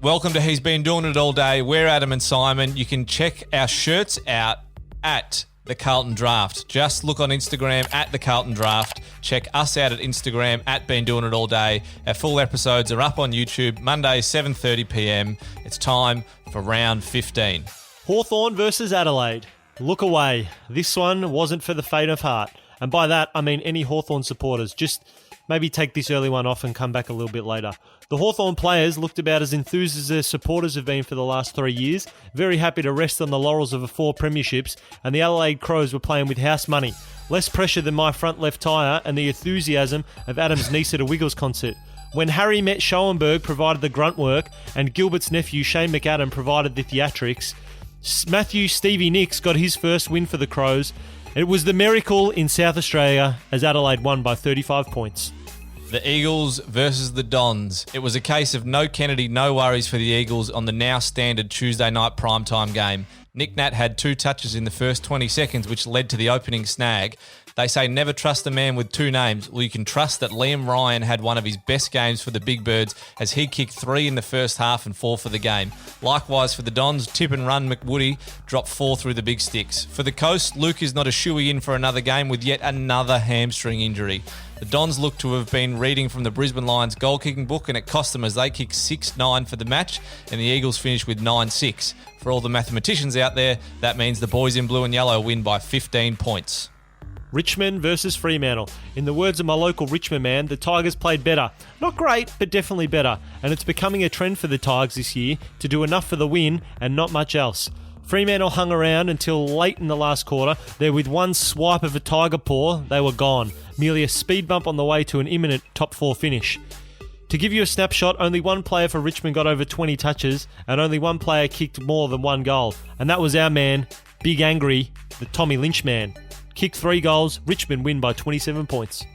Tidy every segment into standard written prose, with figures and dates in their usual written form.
Welcome to He's Been Doing It All Day. We're Adam and Symon. You can check our shirts out at The Carlton Draft. Just look on Instagram at The Carlton Draft. Check us out at Instagram at Been Doing It All Day. Our full episodes are up on YouTube, Monday, 7:30 p.m. It's time for round 15. Hawthorn versus Adelaide. Look away. This one wasn't for the faint of heart. And by that, I mean any Hawthorn supporters. Just maybe take this early one off and come back a little bit later. The Hawthorn players looked about as enthused as their supporters have been for the last 3 years, very happy to rest on the laurels of 4 premierships, and the Adelaide Crows were playing with house money. Less pressure than my front left tyre and the enthusiasm of Adam's niece at a Wiggles concert. When Harry met Schoenberg provided the grunt work, and Gilbert's nephew Shane McAdam provided the theatrics, Matthew Stevie Nicks got his first win for the Crows. It was the miracle in South Australia as Adelaide won by 35 points. The Eagles versus the Dons. It was a case of no Kennedy, no worries for the Eagles on the now standard Tuesday night primetime game. Nick Nat had 2 touches in the first 20 seconds, which led to the opening snag. They say never trust a man with 2 names. Well, you can trust that Liam Ryan had one of his best games for the Big Birds as he kicked 3 in the first half and 4 for the game. Likewise for the Dons, Tip and Run McWoody dropped 4 through the big sticks. For the Coast, Luke is not a shoey in for another game with yet another hamstring injury. The Dons look to have been reading from the Brisbane Lions goal-kicking book, and it cost them as they kicked 6-9 for the match, and the Eagles finished with 9-6. For all the mathematicians out there, that means the boys in blue and yellow win by 15 points. Richmond versus Fremantle. In the words of my local Richmond man, the Tigers played better. Not great, but definitely better. And it's becoming a trend for the Tigers this year to do enough for the win and not much else. Fremantle hung around until late in the last quarter. There with one swipe of a tiger paw, they were gone. Merely a speed bump on the way to an imminent top 4 finish. To give you a snapshot, only one player for Richmond got over 20 touches and only one player kicked more than 1 goal. And that was our man, Big Angry, the Tommy Lynch man. Kicked 3 goals, Richmond win by 27 points.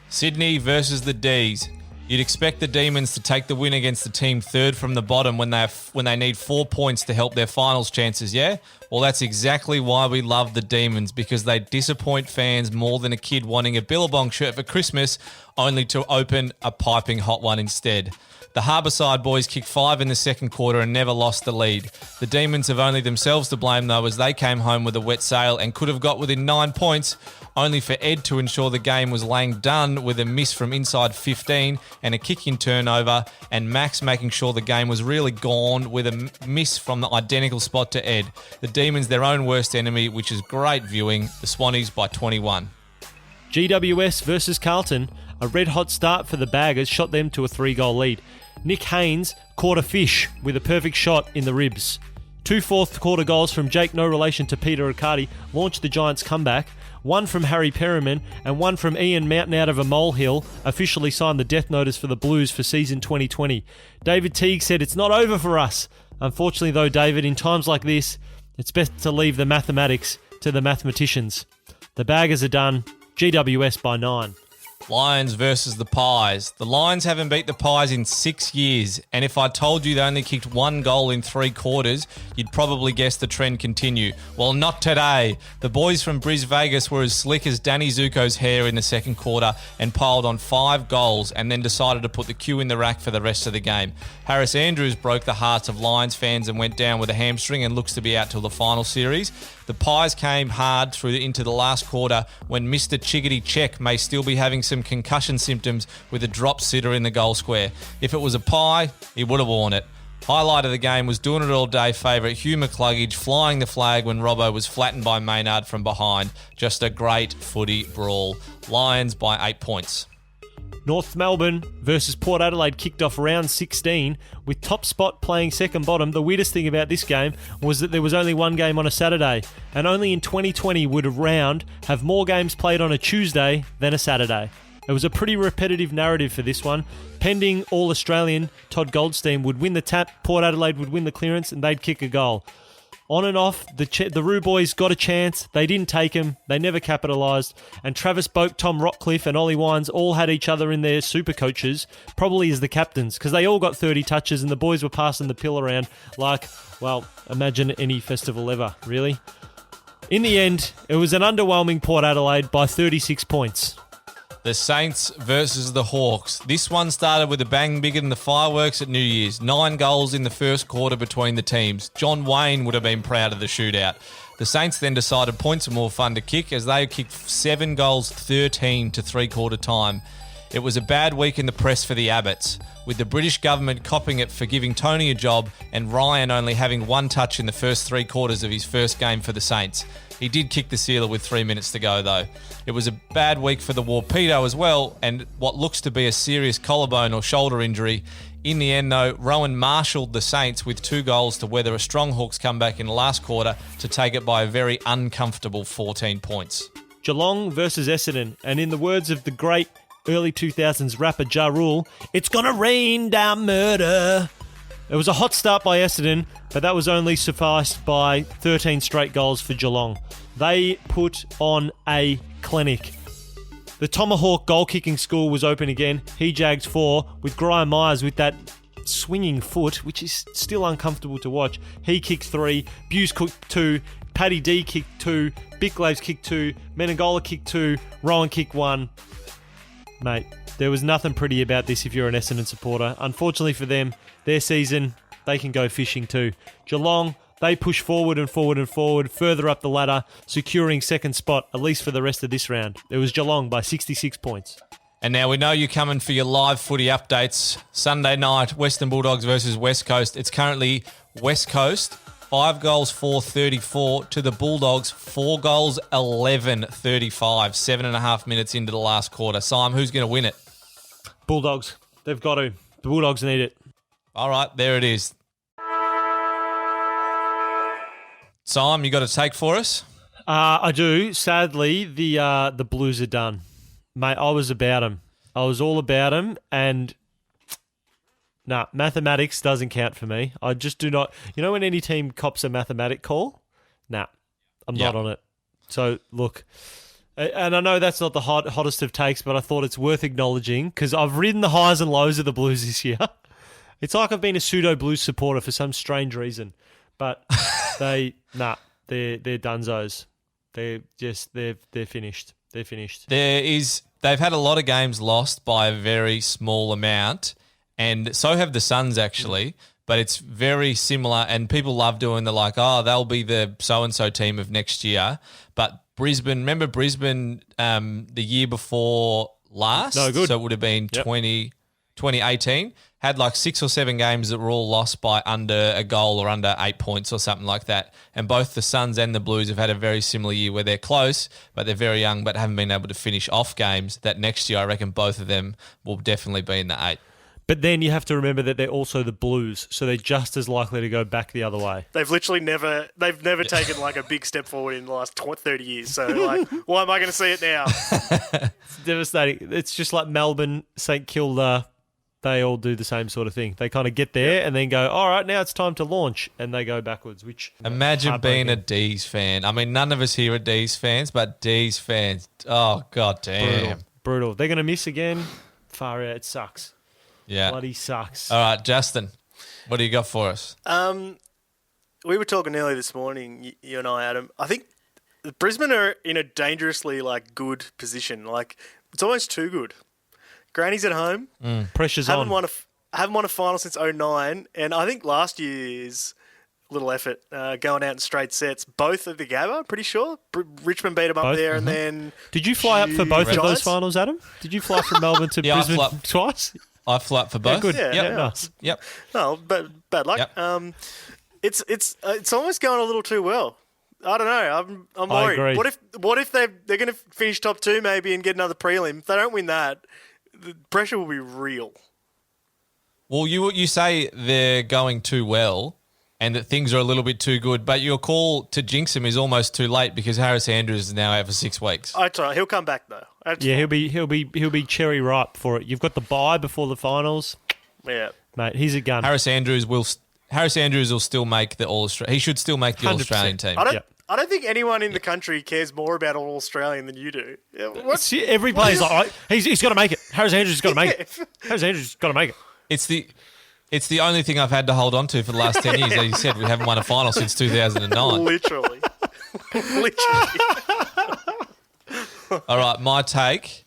Sydney versus the D's. You'd expect the Demons to take the win against the team third from the bottom when they need 4 points to help their finals chances, yeah? Well, that's exactly why we love the Demons, because they disappoint fans more than a kid wanting a Billabong shirt for Christmas, only to open a piping hot one instead. The Harbourside boys kicked 5 in the second quarter and never lost the lead. The Demons have only themselves to blame, though, as they came home with a wet sail and could have got within 9 points, only for Ed to ensure the game was laying done with a miss from inside 15 and a kick-in turnover, and Max making sure the game was really gone with a miss from the identical spot to Ed. The Demons, their own worst enemy, which is great viewing. The Swannies by 21. GWS versus Carlton. A red-hot start for the Baggers shot them to a 3-goal lead. Nick Haynes caught a fish with a perfect shot in the ribs. 2 fourth-quarter goals from Jake, no relation to Peter Riccardi, launched the Giants' comeback. 1 from Harry Perriman and 1 from Ian Mountain out of a molehill officially signed the death notice for the Blues for season 2020. David Teague said, "It's not over for us." Unfortunately, though, David, in times like this, it's best to leave the mathematics to the mathematicians. The Baggers are done. GWS by 9. Lions versus the Pies. The Lions haven't beat the Pies in 6 years, and if I told you they only kicked 1 goal in 3 quarters, you'd probably guess the trend continue. Well, not today. The boys from Bris Vegas were as slick as Danny Zuko's hair in the second quarter and piled on 5 goals and then decided to put the cue in the rack for the rest of the game. Harris Andrews broke the hearts of Lions fans and went down with a hamstring and looks to be out till the final series. The Pies came hard into the last quarter when Mr. Chickadee Check may still be having some concussion symptoms with a drop sitter in the goal square. If it was a Pie, he would have worn it. Highlight of the game was Doing It All Day favourite Hugh McCluggage flying the flag when Robbo was flattened by Maynard from behind. Just a great footy brawl. Lions by 8 points. North Melbourne versus Port Adelaide kicked off round 16 with Top Spot playing second bottom. The weirdest thing about this game was that there was only 1 game on a Saturday, and only in 2020 would a round have more games played on a Tuesday than a Saturday. It was a pretty repetitive narrative for this one. Pending All-Australian, Todd Goldstein would win the tap, Port Adelaide would win the clearance, and they'd kick a goal. On and off, the Roo boys got a chance. They didn't take him. They never capitalised. And Travis Boak, Tom Rockcliffe and Ollie Wines all had each other in their super coaches, probably as the captains, because they all got 30 touches and the boys were passing the pill around like, well, imagine any festival ever, really. In the end, it was an underwhelming Port Adelaide by 36 points. The Saints versus the Hawks. This one started with a bang bigger than the fireworks at New Year's. 9 goals in the first quarter between the teams. John Wayne would have been proud of the shootout. The Saints then decided points are more fun to kick as they kicked 7 goals 13 to three-quarter time. It was a bad week in the press for the Abbots, with the British government copping it for giving Tony a job and Ryan only having 1 touch in the first 3 quarters of his first game for the Saints. He did kick the sealer with 3 minutes to go, though. It was a bad week for the Warpedo as well, and what looks to be a serious collarbone or shoulder injury. In the end, though, Rowan marshalled the Saints with 2 goals to weather a strong Hawks comeback in the last quarter to take it by a very uncomfortable 14 points. Geelong versus Essendon, and in the words of the great early 2000s rapper Ja Rule, it's gonna rain down murder. It was a hot start by Essendon, but that was only sufficed by 13 straight goals for Geelong. They put on a clinic. The Tomahawk goal-kicking school was open again. He jagged 4, with Graham Myers with that swinging foot, which is still uncomfortable to watch. He kicked 3, Buse kicked 2, Paddy D kicked 2, Bicklaves kicked 2, Menengola kicked 2, Rowan kicked 1. Mate, there was nothing pretty about this if you're an Essendon supporter. Unfortunately for them, their season, they can go fishing too. Geelong, they push forward and forward and forward, further up the ladder, securing second spot, at least for the rest of this round. It was Geelong by 66 points. And now we know you're coming for your live footy updates. Sunday night, Western Bulldogs versus West Coast. It's currently West Coast, 5 goals 4-34 to the Bulldogs, 4 goals 11-35, 7.5 minutes into the last quarter. Symon, who's going to win it? Bulldogs. They've got to. The Bulldogs need it. All right, there it is. Symon, you got a take for us? I do. Sadly, the Blues are done. Mate, I was about them. I was all about them, and mathematics doesn't count for me. I just do not. You know when any team cops a mathematic call? I'm not on it. So, look, and I know that's not the hottest of takes, but I thought it's worth acknowledging because I've ridden the highs and lows of the Blues this year. It's like I've been a pseudo Blues supporter for some strange reason, but they're dunzos. They're finished. They're finished. They've had a lot of games lost by a very small amount, and so have the Suns actually. But it's very similar, and people love doing they'll be the so-and-so team of next year. But Brisbane, remember Brisbane the year before last? No, good. So it would have been 2018. Had 6 or 7 games that were all lost by under a goal or under 8 points or something like that. And both the Suns and the Blues have had a very similar year where they're close, but they're very young, but haven't been able to finish off games. That next year, I reckon both of them will definitely be in the 8. But then you have to remember that they're also the Blues, so they're just as likely to go back the other way. They've literally never taken a big step forward in the last 30 years. So why am I going to see it now? It's devastating. It's just like Melbourne, St Kilda. They all do the same sort of thing. They kind of get there and then go, all right, now it's time to launch, and they go backwards. Which imagine being a D's fan. I mean, none of us here are D's fans, but D's fans. Oh god damn, brutal. They're going to miss again. Far out. It sucks. Yeah, bloody sucks. All right, Justin, what do you got for us? We were talking earlier this morning, you and I, Adam. I think Brisbane are in a dangerously good position. It's almost too good. Granny's at home. Pressure's haven't on. Haven't won a final since 2009, and I think last year's little effort going out in straight sets, both at the Gabba, I'm pretty sure. Richmond beat them up there, and then... Did you fly up for both of those finals, Adam? Did you fly from Melbourne to Brisbane twice? I flew up for both. Yeah, good. Yep. Nice. Yep. No, bad luck. Yep. It's almost going a little too well. I don't know. I'm worried. I agree. What if they're going to finish top 2 maybe and get another prelim? If they don't win that, the pressure will be real. Well, you say they're going too well and that things are a little bit too good, but your call to jinx him is almost too late because Harris Andrews is now out for 6 weeks. He'll come back though. Yeah, he'll be cherry ripe for it. You've got the bye before the finals. Yeah, mate, he's a gun. Harris Andrews will still make the All-Australian. He should still make the 100%. All-Australian team. I don't think anyone in the country cares more about All Australian than you do. Every player's he's got to make it. Harris Andrews has got to make it. Harris Andrews has got to make it. It's the only thing I've had to hold on to for the last 10 years. As you said, we haven't won a final since 2009. Literally. All right, my take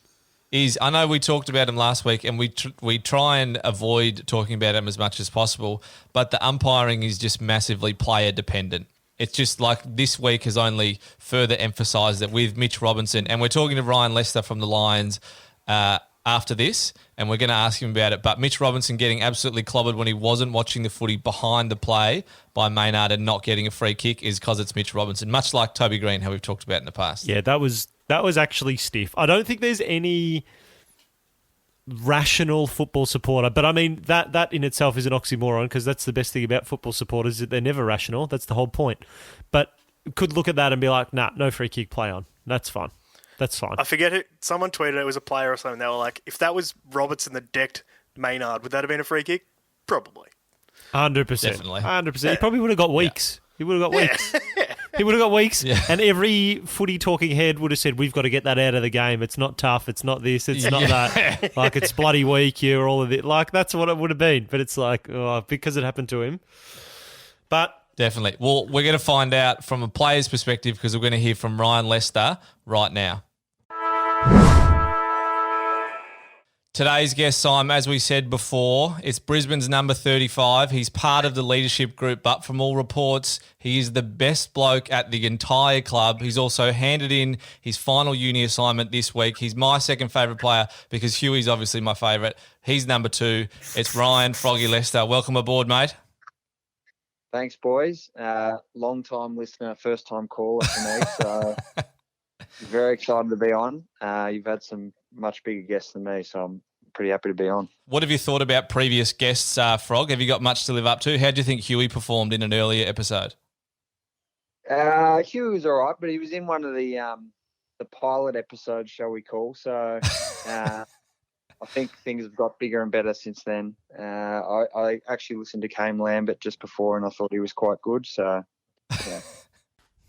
is, I know we talked about him last week, and we try and avoid talking about him as much as possible, but the umpiring is just massively player dependent. It's just like this week has only further emphasised that with Mitch Robinson, and we're talking to Ryan Lester from the Lions after this, and we're going to ask him about it. But Mitch Robinson getting absolutely clobbered when he wasn't watching the footy behind the play by Maynard and not getting a free kick is because it's Mitch Robinson, much like Toby Green, how we've talked about in the past. Yeah, that was actually stiff. I don't think there's any rational football supporter, but I mean that in itself is an oxymoron, because that's the best thing about football supporters, that they're never rational. That's the whole point. But could look at that and be like, nah, no free kick, play on. That's fine. That's fine. I forget it. Someone tweeted it was a player or something. They were like, if that was Robertson that decked Maynard, would that have been a free kick? Probably. 100%. Definitely. 100%. Yeah. He probably would have got weeks. Yeah. He would have got weeks. He would have got weeks. Yeah. And every footy talking head would have said, we've got to get that out of the game. It's not tough. It's not this. It's not that. Like, it's bloody weak here, all of it. Like, that's what it would have been. But it's like, because it happened to him. But definitely. Well, we're going to find out from a player's perspective, because we're going to hear from Ryan Lester right now. Today's guest, Symon, as we said before, it's Brisbane's number 35. He's part of the leadership group, but from all reports, he is the best bloke at the entire club. He's also handed in his final uni assignment this week. He's my second favourite player, because Huey's obviously my favourite. He's number 2. It's Ryan Froggy Lester. Welcome aboard, mate. Thanks, boys. Long time listener, first time caller for me. So very excited to be on. You've had some much bigger guests than me, so I'm pretty happy to be on. What have you thought about previous guests, Frog? Have you got much to live up to? How do you think Huey performed in an earlier episode? Huey was all right, but he was in one of the pilot episodes, shall we call. So I think things have got bigger and better since then. I actually listened to Kane Lambert just before, and I thought he was quite good. So, yeah.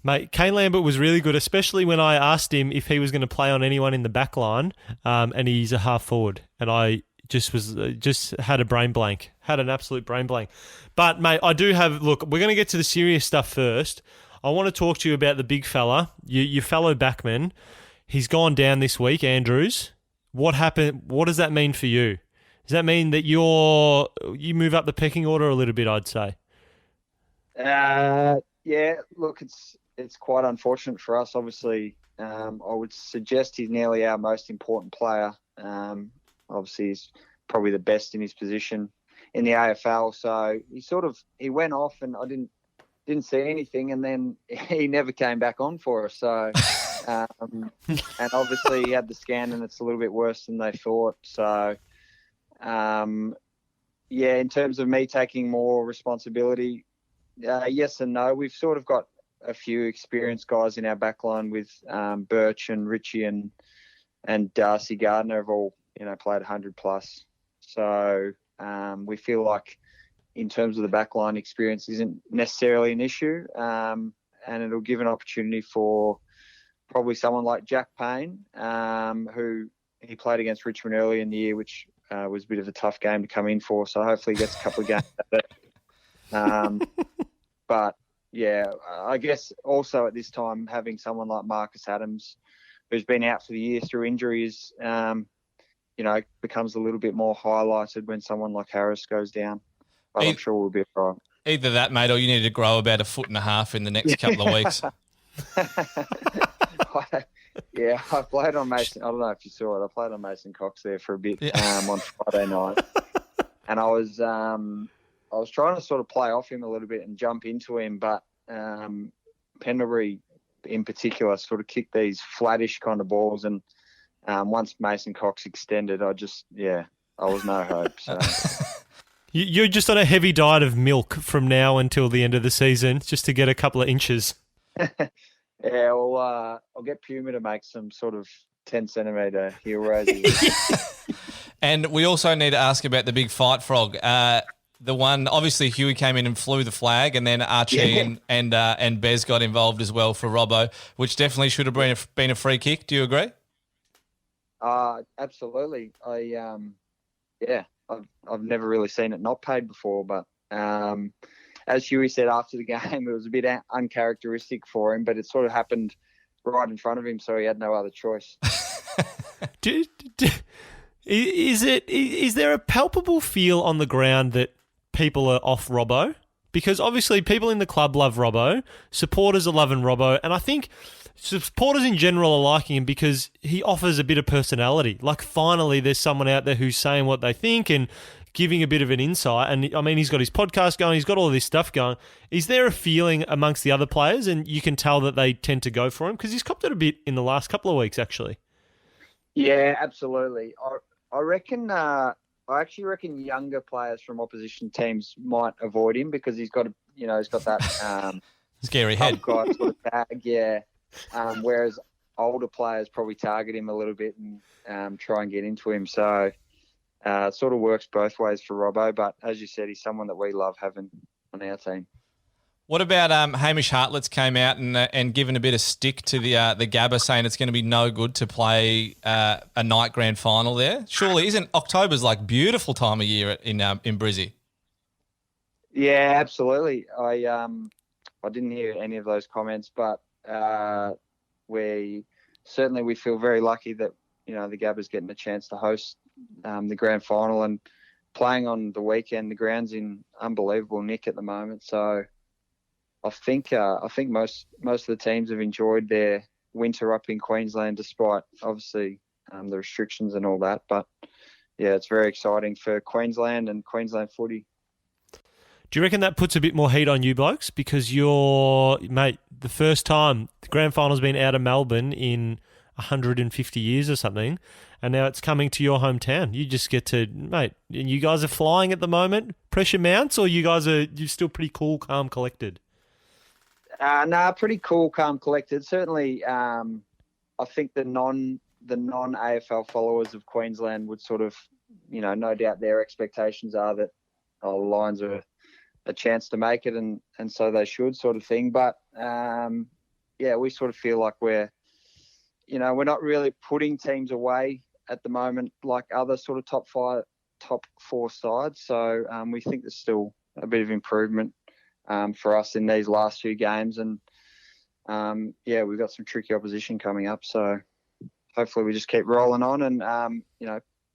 Mate, Kane Lambert was really good, especially when I asked him if he was going to play on anyone in the back line, and he's a half forward. And I just had a brain blank, had an absolute brain blank. But, mate, I do have... Look, we're going to get to the serious stuff first. I want to talk to you about the big fella, your fellow backman. He's gone down this week, Andrews. What happened? What does that mean for you? Does that mean that you move up the pecking order a little bit, I'd say? Yeah, look, it's quite unfortunate for us. Obviously, I would suggest he's nearly our most important player. Obviously, he's probably the best in his position in the AFL. So he went off, and I didn't see anything, and then he never came back on for us. So, and obviously he had the scan, and it's a little bit worse than they thought. So, in terms of me taking more responsibility, yes and no. We've sort of got a few experienced guys in our backline with Birch and Richie and Darcy Gardner have all played 100 plus. So we feel like in terms of the backline, experience isn't necessarily an issue, and it'll give an opportunity for probably someone like Jack Payne, who he played against Richmond early in the year, which was a bit of a tough game to come in for. So hopefully he gets a couple of games at it. But yeah, I guess also at this time, having someone like Marcus Adams, who's been out for the year through injuries, becomes a little bit more highlighted when someone like Harris goes down. But I'm sure we'll be all right. Either that, mate, or you need to grow about 1.5 foot in the next couple of weeks. I played on Mason. I don't know if you saw it. I played on Mason Cox there for a bit on Friday night, and I was trying to sort of play off him a little bit and jump into him, but Pendlebury in particular sort of kicked these flattish kind of balls, and once Mason Cox extended, I was no hope. So. You're just on a heavy diet of milk from now until the end of the season, just to get a couple of inches. Yeah, well, I'll get Puma to make some sort of 10-centimetre heel raises. And we also need to ask about the big fight, Frog. The one, obviously, Huey came in and flew the flag, and then Archie and Bez got involved as well for Robbo, which definitely should have been a free kick. Do you agree? Absolutely. I've never really seen it not paid before, but as Huey said after the game, it was a bit uncharacteristic for him, but it sort of happened right in front of him, so he had no other choice. Is there a palpable feel on the ground that people are off Robbo? Because obviously people in the club love Robbo, supporters are loving Robbo, and I think supporters in general are liking him because he offers a bit of personality. Like finally there's someone out there who's saying what they think and giving a bit of an insight. And I mean, he's got his podcast going, he's got all this stuff going. Is there a feeling amongst the other players, and you can tell that they tend to go for him? Because he's copped it a bit in the last couple of weeks, actually. Yeah, absolutely. I reckon. I actually reckon younger players from opposition teams might avoid him because he's got that scary head guy sort of tag, yeah. Whereas older players probably target him a little bit and try and get into him. So it sort of works both ways for Robbo. But as you said, he's someone that we love having on our team. What about Hamish Hartlett's came out and given a bit of stick to the Gabba, saying it's going to be no good to play a night grand final there? Surely isn't October's like beautiful time of year in Brizzy? Yeah, absolutely. I didn't hear any of those comments, but we feel very lucky that the Gabba's getting a chance to host the grand final and playing on the weekend. The ground's in unbelievable nick at the moment, so. I think most of the teams have enjoyed their winter up in Queensland, despite obviously the restrictions and all that. But yeah, it's very exciting for Queensland and Queensland footy. Do you reckon that puts a bit more heat on you blokes because the first time the grand final's been out of Melbourne in 150 years or something, and now it's coming to your hometown? You just get to, mate. And you guys are flying at the moment. Pressure mounts, or you're still pretty cool, calm, collected? Pretty cool, calm, collected. Certainly, I think the non-AFL followers of Queensland would sort of, no doubt their expectations are that the Lions are a chance to make it, and so they should, sort of thing. But we sort of feel like we're not really putting teams away at the moment like other sort of top four sides. So we think there's still a bit of improvement for us in these last few games, and we've got some tricky opposition coming up, so hopefully we just keep rolling on and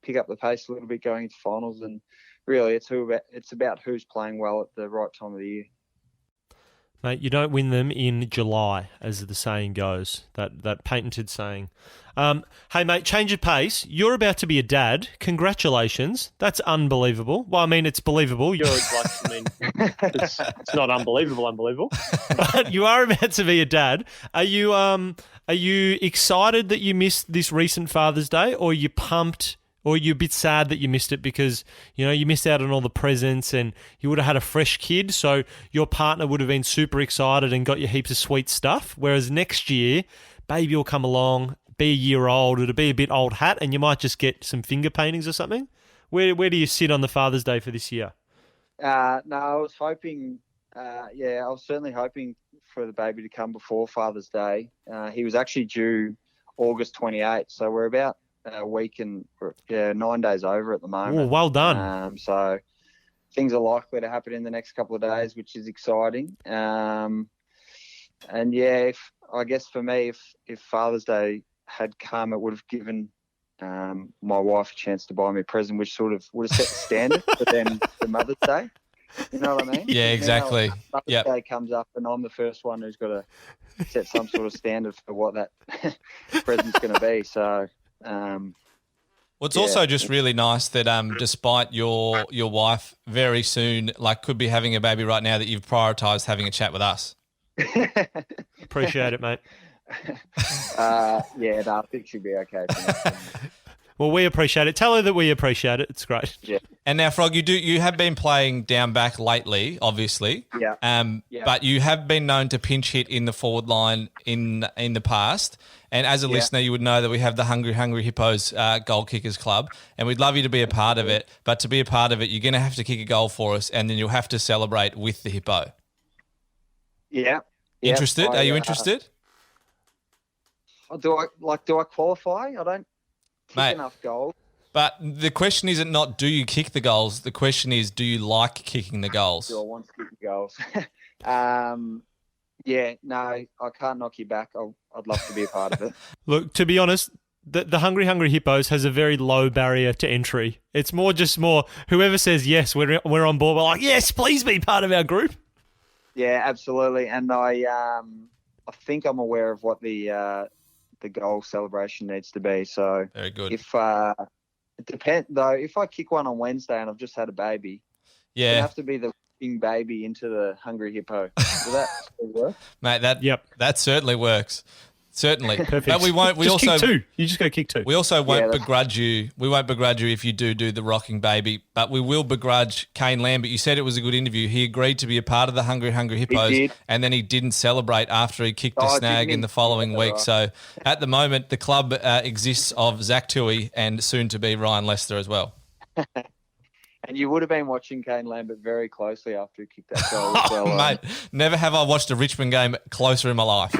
pick up the pace a little bit going into finals. And really it's about who's playing well at the right time of the year. Mate, you don't win them in July, as the saying goes, that patented saying. Hey, mate, change of pace. You're about to be a dad. Congratulations. That's unbelievable. Well, I mean, it's believable. It's not unbelievable. But you are about to be a dad. Are you excited that you missed this recent Father's Day, or are you pumped? Or you're a bit sad that you missed it because, you missed out on all the presents and you would have had a fresh kid, so your partner would have been super excited and got you heaps of sweet stuff. Whereas next year, baby will come along, be a year old, it'll be a bit old hat, and you might just get some finger paintings or something. Where do you sit on the Father's Day for this year? I was hoping, I was certainly hoping for the baby to come before Father's Day. He was actually due August 28th, so we're about a week and 9 days over at the moment. Oh, well done. So things are likely to happen in the next couple of days, which is exciting. I guess for me, if Father's Day had come, it would have given my wife a chance to buy me a present, which sort of would have set the standard for then the Mother's Day. You know what I mean? Yeah, exactly. Mother's Day comes up and I'm the first one who's got to set some sort of standard for what that present's going to be. So... it's also just really nice that despite your wife very soon could be having a baby right now, that you've prioritised having a chat with us. Appreciate it, mate. I think she'll be okay. Well, we appreciate it. Tell her that we appreciate it. It's great. Yeah. And now, Frog, you have been playing down back lately, obviously. Yeah. But you have been known to pinch hit in the forward line in the past. And as a listener, you would know that we have the Hungry Hippos Goal Kickers Club, and we'd love you to be a part of it. But to be a part of it, you're going to have to kick a goal for us, and then you'll have to celebrate with the Hippo. Yeah. Interested? Are you interested? Do I qualify? I don't kick enough goals. But the question isn't not do you kick the goals. The question is, do you like kicking the goals? Do I want to kick the goals? I can't knock you back. I'd love to be a part of it. Look, to be honest, the Hungry Hungry Hippos has a very low barrier to entry. It's more whoever says yes, we're on board. We're like, yes, please be part of our group. Yeah, absolutely. And I think I'm aware of what the goal celebration needs to be. So Very good. If it depends though, if I kick one on Wednesday and I've just had a baby, Yeah. it'd have to be the kicking baby into the Hungry Hippo. Will that still work? Mate, that certainly works. Certainly. Perfect. But we won't. We just also kick two. You just go kick two. We also won't begrudge you. We won't begrudge you if you do the rocking baby, but we will begrudge Kane Lambert. You said it was a good interview. He agreed to be a part of the Hungry Hungry Hippos, and then he didn't celebrate after he kicked a snag in the following week. So at the moment, the club exists of Zach Toohey and soon to be Ryan Lester as well. And you would have been watching Kane Lambert very closely after he kicked that goal as well. Mate, never have I watched a Richmond game closer in my life.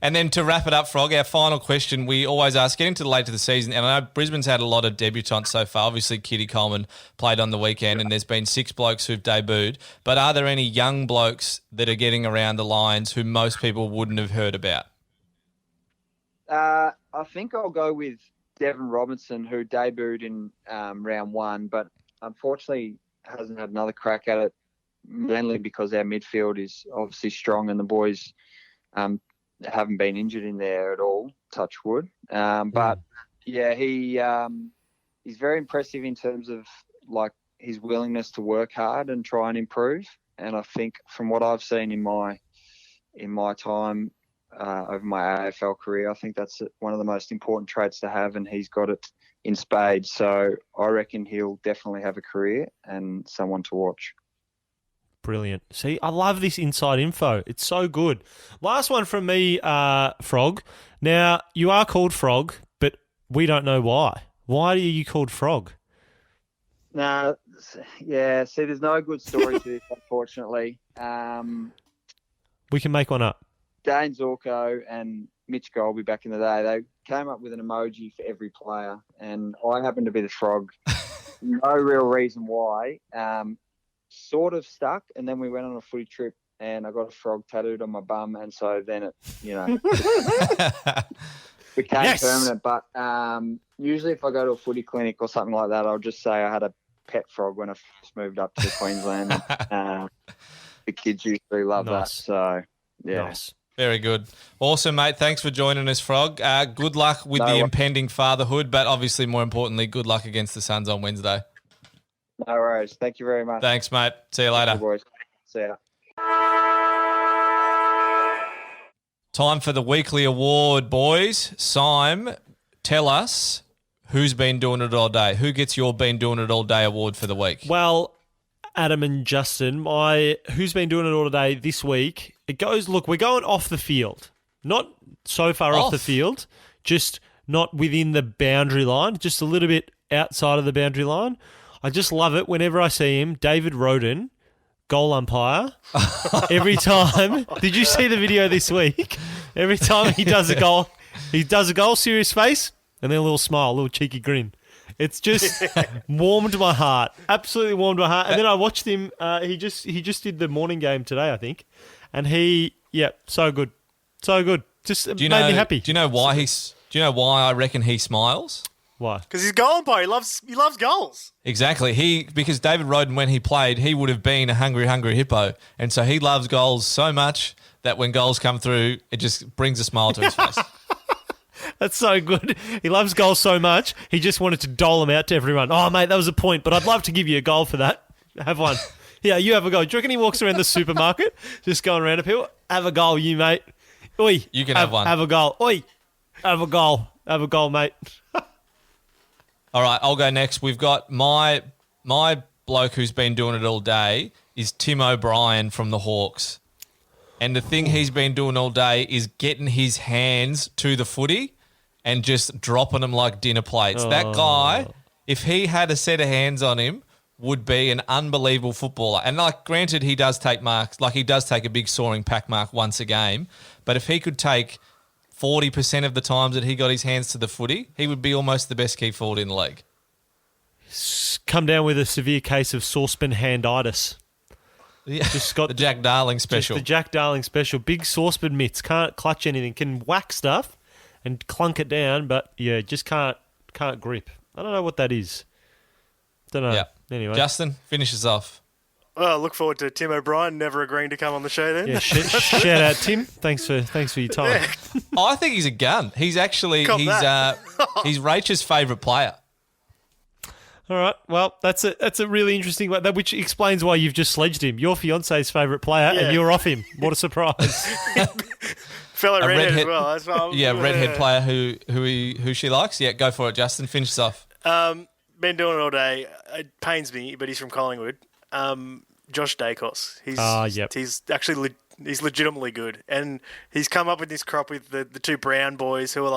And then to wrap it up, Frog, our final question, we always ask, getting to the late of the season, and I know Brisbane's had a lot of debutants so far. Obviously, Kitty Coleman played on the weekend, and there's been 6 blokes who've debuted. But are there any young blokes that are getting around the Lions who most people wouldn't have heard about? I think I'll go with Devon Robinson, who debuted in round 1, but unfortunately hasn't had another crack at it, mainly because our midfield is obviously strong and the boys haven't been injured in there at all, touch wood. But yeah, he's very impressive in terms of like his willingness to work hard and try and improve. And I think from what I've seen in my time over my AFL career, I think that's one of the most important traits to have, and he's got it in spades. So I reckon he'll definitely have a career and someone to watch. Brilliant. See, I love this inside info. It's so good. Last one from me, Frog. Now, you are called Frog, but we don't know why. Why are you called Frog? No, yeah, see, there's no good story to this, unfortunately. We can make one up. Dane Zorko and Mitch Golby back in the day, they came up with an emoji for every player, and I happened to be the frog. No real reason why. Sort of stuck, and then we went on a footy trip and I got a frog tattooed on my bum, and so then it, became permanent. But usually if I go to a footy clinic or something like that, I'll just say I had a pet frog when I first moved up to Queensland. The kids usually love that. So, yeah. Nice. Very good. Awesome, mate. Thanks for joining us, Frog. Good luck with the impending fatherhood, but obviously more importantly, good luck against the Suns on Wednesday. No worries. Thank you very much. Thanks, mate. See you later. Thank you, boys. See ya. Time for the weekly award, boys. Sym, tell us who's been doing it all day. Who gets your Been Doing It All Day award for the week? Well, Adam and Justin, my who's been doing it all day this week, it goes, look, we're going off the field. Not so far off the field, just not within the boundary line, just a little bit outside of the boundary line. I just love it whenever I see him. David Roden, goal umpire. Every time. Did you see the video this week? Every time he does a goal, serious face, and then a little smile, a little cheeky grin. It's just warmed my heart. Absolutely warmed my heart. And then I watched him. He just did the morning game today, I think. And so good. So good. Just made me happy. Do you know why I reckon he smiles? Why? Because he's a goal umpire. He loves goals. Exactly. Because David Roden, when he played, he would have been a hungry hippo. And so he loves goals so much that when goals come through, it just brings a smile to his face. That's so good. He loves goals so much, he just wanted to dole them out to everyone. Oh, mate, that was a point, but I'd love to give you a goal for that. Have one. Yeah, you have a goal. Do you reckon he walks around the supermarket just going around to people? Have a goal, you, mate. Oi. You can have one. Have a goal. Oi. Have a goal. Have a goal, mate. All right, I'll go next. We've got my bloke who's been doing it all day is Tim O'Brien from the Hawks. And the thing he's been doing all day is getting his hands to the footy and just dropping them like dinner plates. That guy, if he had a set of hands on him, would be an unbelievable footballer. And like, granted, he does take marks. Like, he does take a big soaring pack mark once a game. But if he could take 40% of the times that he got his hands to the footy, he would be almost the best key forward in the league. Come down with a severe case of saucepan handitis. Yeah. Just got the Jack Darling special. Just the Jack Darling special. Big saucepan mitts. Can't clutch anything. Can whack stuff and clunk it down, but yeah, just can't grip. I don't know what that is. Don't know. Yeah. Anyway. Justin, finish us off. Well, I look forward to Tim O'Brien never agreeing to come on the show then. Yeah, shout out, Tim. Thanks for your time. Yeah. I think he's a gun. He's actually Cop that. he's Rachel's favourite player. All right. Well, that's a really interesting one, which explains why you've just sledged him. Your fiance's favourite player, Yeah. and you're off him. What a surprise! Fellow redhead as redhead- well. That's why Redhead player who she likes. Yeah, go for it, Justin. Finish us off. Been doing it all day. It pains me, but he's from Collingwood. Josh Dacos. Yep. He's actually he's legitimately good, and he's come up with this crop with the two Brown boys who are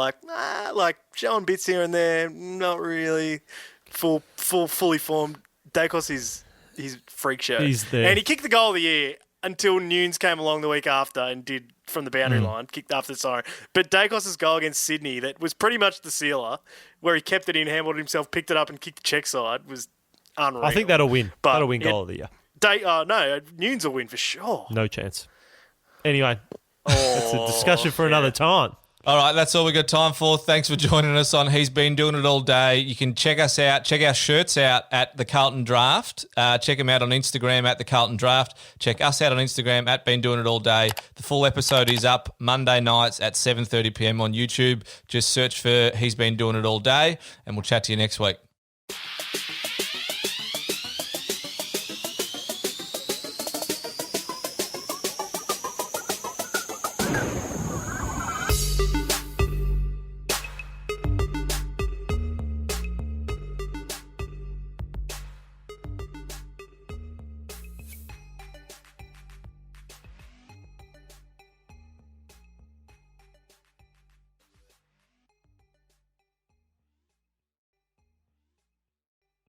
like showing bits here and there, not really fully formed. Dacos he's freak show. He's there. And he kicked the goal of the year until Nunes came along the week after and did from the boundary line, kicked after the siren. But Dacos' goal against Sydney, that was pretty much the sealer, where he kept it in, handled himself, picked it up and kicked the check side, was unreal. I think that'll win. But That'll win goal of the year. No, Nunes will win for sure. No chance. Anyway, it's a discussion for another time. All right, that's all we got time for. Thanks for joining us on He's Been Doing It All Day. You can check us out, check our shirts out at the Carlton Draft. Check them out on Instagram at the Carlton Draft. Check us out on Instagram at Been Doing It All Day. The full episode is up Monday nights at 7:30 p.m. on YouTube. Just search for He's Been Doing It All Day, and we'll chat to you next week.